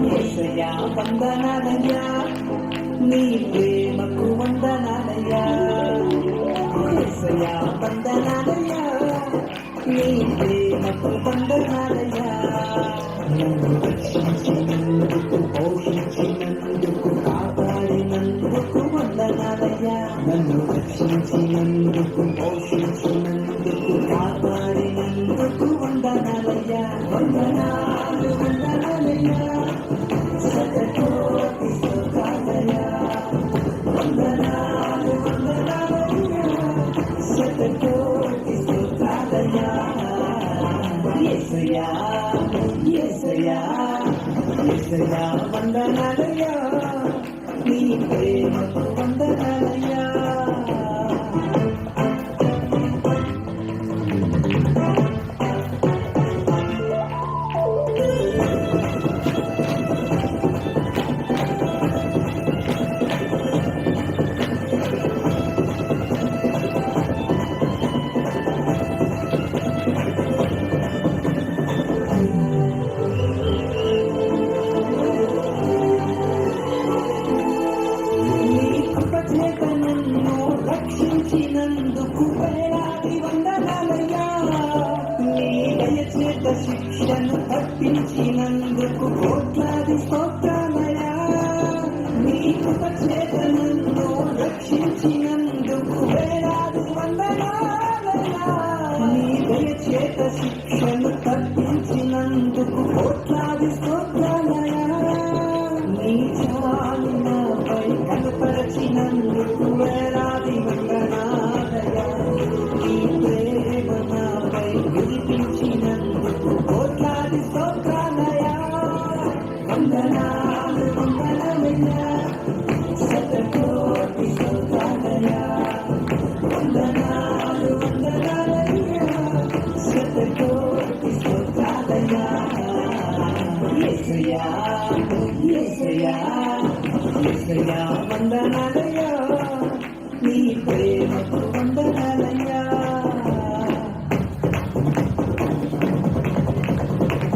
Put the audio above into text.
యేసయ్యా వందనాలయ్యా, నీ ప్రేమకు వందనాలయ్యా. యేసయ్యా వందనాలయ్యా, నీ ప్రేమకు వందనాలయ్యా. నన్ను రక్షించినందుకు, పోషించినందుకు, కాపాడినందుకు వందనాలయ్యా. నన్ను రక్షించినందుకు, పోషించినందుకు, కాపాడినందుకు వందనాలయ్యా. వందనాలు వందనాలయ్యా, శతకోటి స్తోత్రాలయ్యా. వందనాలు వందనాలయ్యా, శతకోటి స్తోత్రాలయ్యా. యేసయ్యా యేసయ్యా యేసయ్యా వందనాలయ్యా, నీ ప్రేమకు వందనాలయ్యా. రక్షించినందుకు వేలాది వందనాలయ్యా. నీ దయచేత శిక్షను తప్పించినందుకు కోట్లాది స్తోత్రాలయ్యా. నీ కృపచేత నన్ను రక్షించినందుకు వేలాది వందనాలయ్యా. నీ దయచేత శిక్షను తప్పించినందుకు కోట్లాది స్తోత్రాలయ్యా. నీ చాలు నాపై కనపరచినందుకు వేలాది వందనాలయ్యా. నీ ప్రేమ నాపై వినిపించినందుకు కోట్లాది స్తోత్రాలయ్యా. వందనాలు వందనాలయ్యా, శతకోటి స్తోత్రాలయ్యా. వందనాలు వందనాలయ్యా, శతకోటి స్తోత్రాలయ్యా. యేసయ్యా యేసయ్యా యేసయ్యా